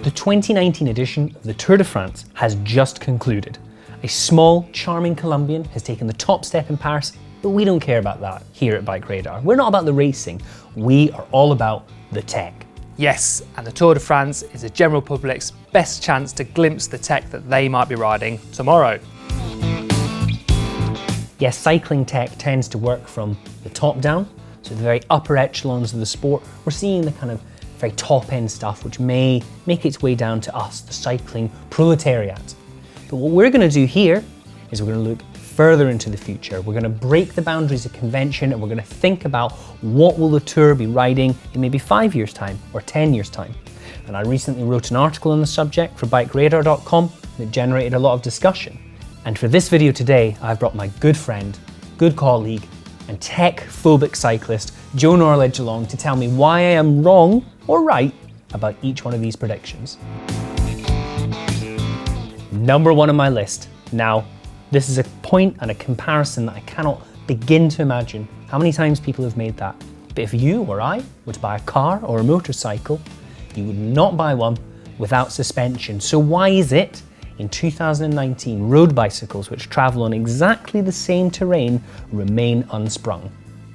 The 2019 edition of the Tour de France has just concluded. A small, charming Colombian has taken the top step in Paris, but we don't care about that here at BikeRadar. We're not about the racing, we are all about the tech. Yes, and the Tour de France is the general public's best chance to glimpse the tech that they might be riding tomorrow. Yes, cycling tech tends to work from the top down, so the very upper echelons of the sport. We're seeing the kind of very top end stuff which may make its way down to us, the cycling proletariat. But what we're going to do here is we're going to look further into the future. We're going to break the boundaries of convention and we're going to think about what will the Tour be riding in maybe 5 years' time or 10 years' time. And I recently wrote an article on the subject for BikeRadar.com that generated a lot of discussion. And for this video today, I've brought my good friend, good colleague, and tech-phobic cyclist, Joe Norledge, along to tell me why I am wrong or right about each one of these predictions. Number one on my list. Now, this is a point and a comparison that I cannot begin to imagine how many times people have made that. But if you or I were to buy a car or a motorcycle, you would not buy one without suspension. So why is it in 2019 road bicycles which travel on exactly the same terrain remain unsprung?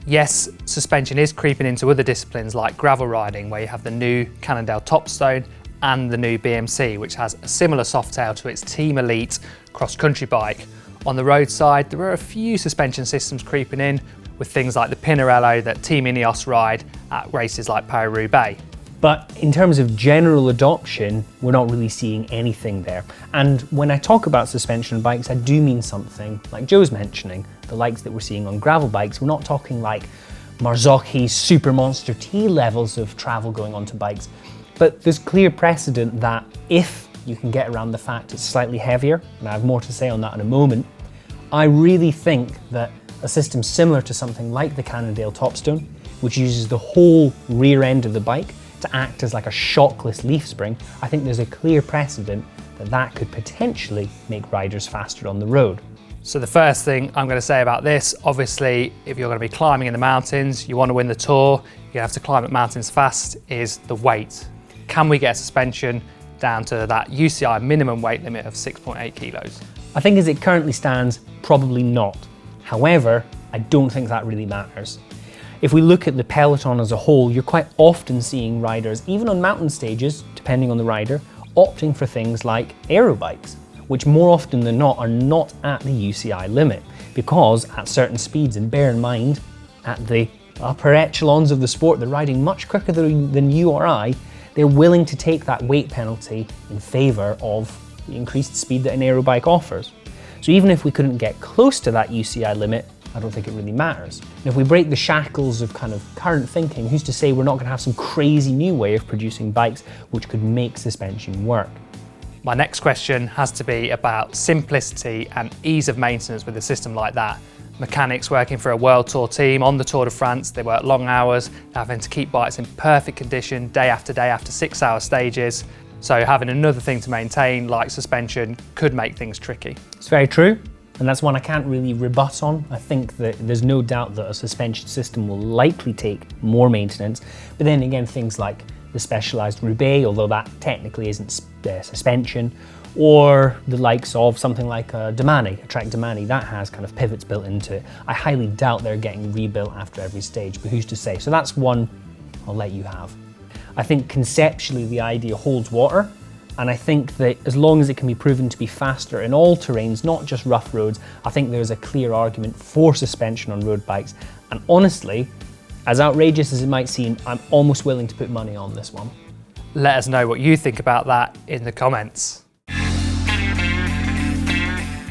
Yes, suspension is creeping into other disciplines like gravel riding, where you have the new Cannondale Topstone and the new BMC, which has a similar softtail to its Team Elite cross-country bike. On the road side, there are a few suspension systems creeping in, with things like the Pinarello that Team Ineos ride at races like Paris-Roubaix. But in terms of general adoption, we're not really seeing anything there. And when I talk about suspension on bikes, I do mean something like Joe's mentioning, the likes that we're seeing on gravel bikes. We're not talking like Marzocchi's Super Monster T levels of travel going onto bikes. But there's clear precedent that if you can get around the fact it's slightly heavier, and I have more to say on that in a moment, I really think that a system similar to something like the Cannondale Topstone, which uses the whole rear end of the bike to act as like a shockless leaf spring, I think there's a clear precedent that that could potentially make riders faster on the road. So the first thing I'm going to say about this, obviously, if you're going to be climbing in the mountains, you want to win the Tour, you have to climb up mountains fast, is the weight. Can we get a suspension down to that UCI minimum weight limit of 6.8 kilos? I think as it currently stands, probably not. However, I don't think that really matters. If we look at the peloton as a whole, you're quite often seeing riders, even on mountain stages, depending on the rider, opting for things like aero bikes, which more often than not are not at the UCI limit, because at certain speeds, and bear in mind, at the upper echelons of the sport, they're riding much quicker than you or I, they're willing to take that weight penalty in favour of the increased speed that an aero bike offers. So even if we couldn't get close to that UCI limit, I don't think it really matters. And if we break the shackles of kind of current thinking, who's to say we're not going to have some crazy new way of producing bikes which could make suspension work? My next question has to be about simplicity and ease of maintenance with a system like that. Mechanics working for a World Tour team on the Tour de France, they work long hours, having to keep bikes in perfect condition day after 6-hour stages. So having another thing to maintain, like suspension, could make things tricky. It's very true, and that's one I can't really rebut on. I think that there's no doubt that a suspension system will likely take more maintenance, but then again, things like the specialised Roubaix, although that technically isn't suspension, or the likes of something like a Trek-Segafredo, that has kind of pivots built into it. I highly doubt they're getting rebuilt after every stage, but who's to say? So that's one I'll let you have. I think conceptually the idea holds water, and I think that as long as it can be proven to be faster in all terrains, not just rough roads, I think there's a clear argument for suspension on road bikes. And honestly, as outrageous as it might seem, I'm almost willing to put money on this one. Let us know what you think about that in the comments.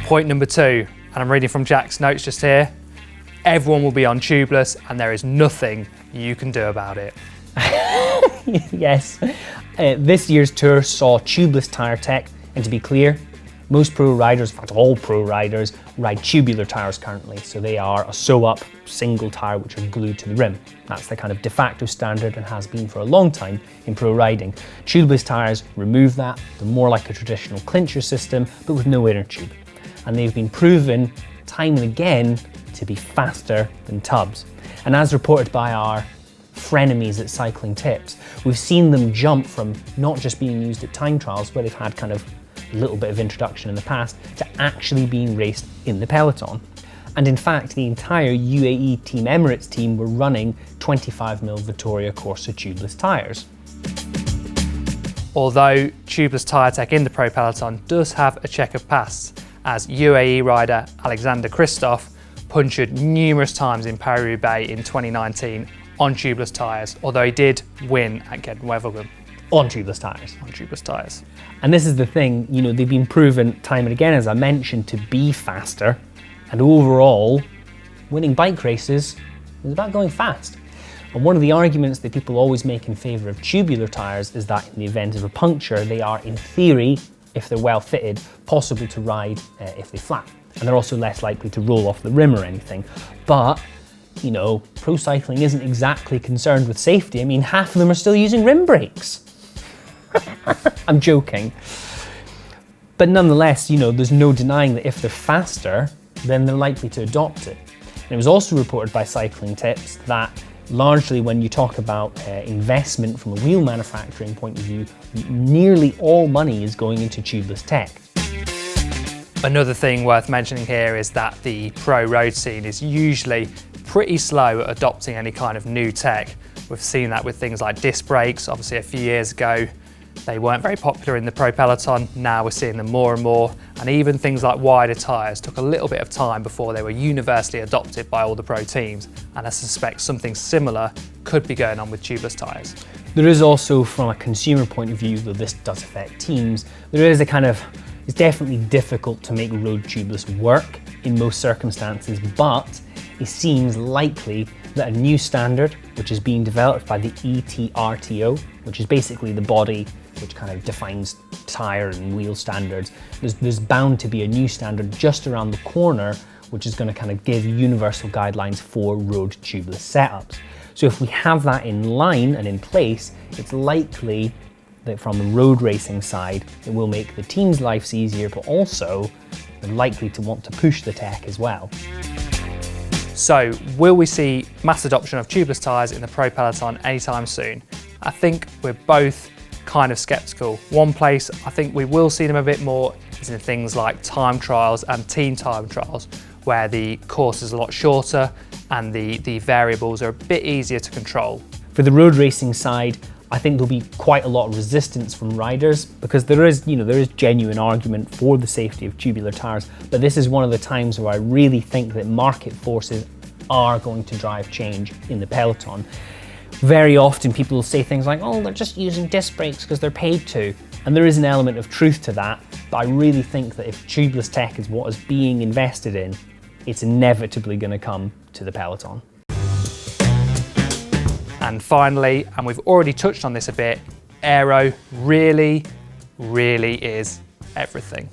Point number 2, and I'm reading from Jack's notes just here. Everyone will be on tubeless and there is nothing you can do about it. Yes, this year's Tour saw tubeless tyre tech, and to be clear, most pro riders, in fact all pro riders, ride tubular tyres currently, so they are a sew-up single tyre which are glued to the rim. That's the kind of de facto standard and has been for a long time in pro riding. Tubeless tyres remove that, they're more like a traditional clincher system but with no inner tube. And they've been proven time and again to be faster than tubs. And as reported by our frenemies at cycling tips. We've seen them jump from not just being used at time trials, where they've had kind of a little bit of introduction in the past, to actually being raced in the peloton. And in fact, the entire UAE Team Emirates team were running 25mm Vittoria Corsa tubeless tyres. Although tubeless tyre tech in the pro peloton does have a checkered past, as UAE rider Alexander Kristoff punctured numerous times in Paris-Roubaix in 2019 on tubeless tyres, although he did win at Gent-Wevelgem. On tubeless tyres. On tubeless tyres. And this is the thing, you know, they've been proven time and again, as I mentioned, to be faster. And overall, winning bike races is about going fast. And one of the arguments that people always make in favour of tubular tyres is that in the event of a puncture, they are, in theory, if they're well fitted, possible to ride if they flap. And they're also less likely to roll off the rim or anything. But, you know, pro cycling isn't exactly concerned with safety. I mean, half of them are still using rim brakes. I'm joking. But nonetheless, you know, there's no denying that if they're faster, then they're likely to adopt it. And it was also reported by Cycling Tips that largely when you talk about investment from a wheel manufacturing point of view, nearly all money is going into tubeless tech. Another thing worth mentioning here is that the pro road scene is usually pretty slow at adopting any kind of new tech. We've seen that with things like disc brakes. Obviously a few years ago, they weren't very popular in the pro peloton. Now we're seeing them more and more. And even things like wider tyres took a little bit of time before they were universally adopted by all the pro teams. And I suspect something similar could be going on with tubeless tyres. There is also, from a consumer point of view, though this does affect teams, there is a kind of, it's definitely difficult to make road tubeless work in most circumstances, but it seems likely that a new standard, which is being developed by the ETRTO, which is basically the body which kind of defines tyre and wheel standards, there's bound to be a new standard just around the corner, which is going to kind of give universal guidelines for road tubeless setups. So if we have that in line and in place, it's likely that from the road racing side, it will make the team's lives easier, but also they're likely to want to push the tech as well. So will we see mass adoption of tubeless tyres in the pro peloton anytime soon? I think we're both kind of sceptical. One place I think we will see them a bit more is in things like time trials and team time trials, where the course is a lot shorter and the variables are a bit easier to control. For the road racing side, I think there'll be quite a lot of resistance from riders because there is genuine argument for the safety of tubular tyres, but this is one of the times where I really think that market forces are going to drive change in the peloton. Very often people will say things like, oh, they're just using disc brakes because they're paid to. And there is an element of truth to that, but I really think that if tubeless tech is what is being invested in, it's inevitably going to come to the peloton. And finally, and we've already touched on this a bit, aero really is everything.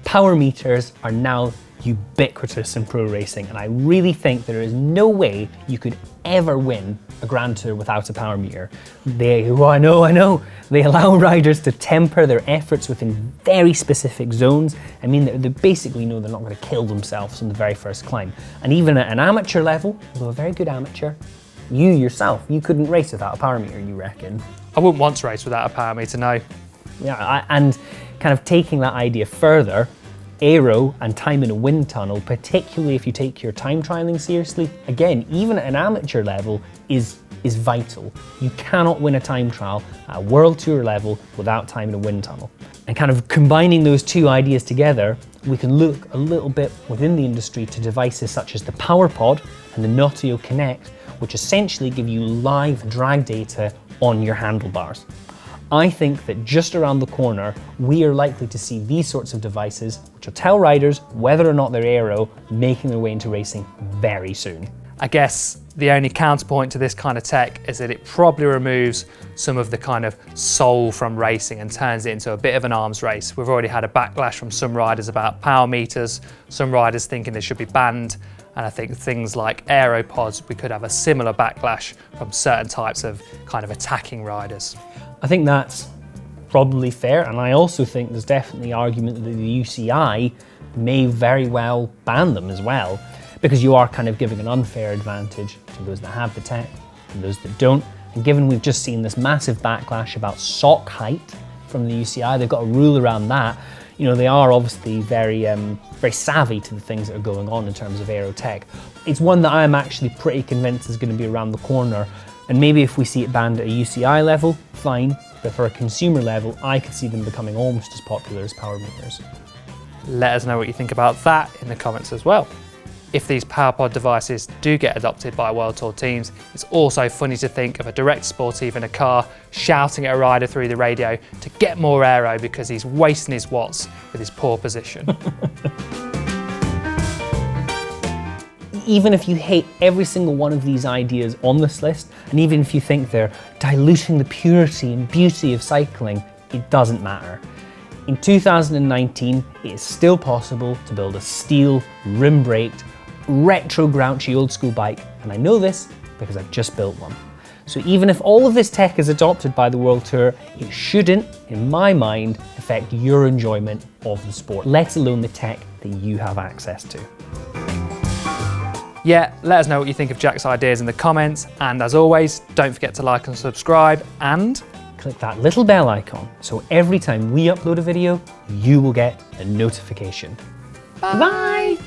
Power meters are now ubiquitous in pro racing, and I really think there is no way you could ever win a Grand Tour without a power meter. I know, they allow riders to temper their efforts within very specific zones. I mean, they basically know they're not going to kill themselves on the very first climb. And even at an amateur level, although a very good amateur, you yourself, you couldn't race without a power meter, you reckon? I wouldn't want to race without a power meter, no. Yeah, and kind of taking that idea further, aero and time in a wind tunnel, particularly if you take your time trialing seriously, again, even at an amateur level, is vital. You cannot win a time trial at a world tour level without time in a wind tunnel. And kind of combining those two ideas together, we can look a little bit within the industry to devices such as the PowerPod and the Notio Connect, which essentially give you live drag data on your handlebars. I think that just around the corner, we are likely to see these sorts of devices, which will tell riders whether or not they're aero, making their way into racing very soon. I guess the only counterpoint to this kind of tech is that it probably removes some of the kind of soul from racing and turns it into a bit of an arms race. We've already had a backlash from some riders about power meters, some riders thinking they should be banned, and I think things like aeropods, we could have a similar backlash from certain types of kind of attacking riders. I think that's probably fair, and I also think there's definitely argument that the UCI may very well ban them as well, because you are kind of giving an unfair advantage to those that have the tech for those that don't. And given we've just seen this massive backlash about sock height from the UCI, they've got a rule around that. You know, they are obviously very savvy to the things that are going on in terms of aero tech. It's one that I'm actually pretty convinced is going to be around the corner. And maybe if we see it banned at a UCI level, fine. But for a consumer level, I could see them becoming almost as popular as power meters. Let us know what you think about that in the comments as well. If these PowerPod devices do get adopted by World Tour teams, it's also funny to think of a direct sportive in a car shouting at a rider through the radio to get more aero because he's wasting his watts with his poor position. Even if you hate every single one of these ideas on this list, and even if you think they're diluting the purity and beauty of cycling, it doesn't matter. In 2019, it is still possible to build a steel, rim-braked, retro grouchy old school bike, and I know this because I've just built one. So even if all of this tech is adopted by the World Tour, it shouldn't, in my mind, affect your enjoyment of the sport, let alone the tech that you have access to. Yeah, let us know what you think of Jack's ideas in the comments, and as always, don't forget to like and subscribe, and click that little bell icon so every time we upload a video, you will get a notification. Bye!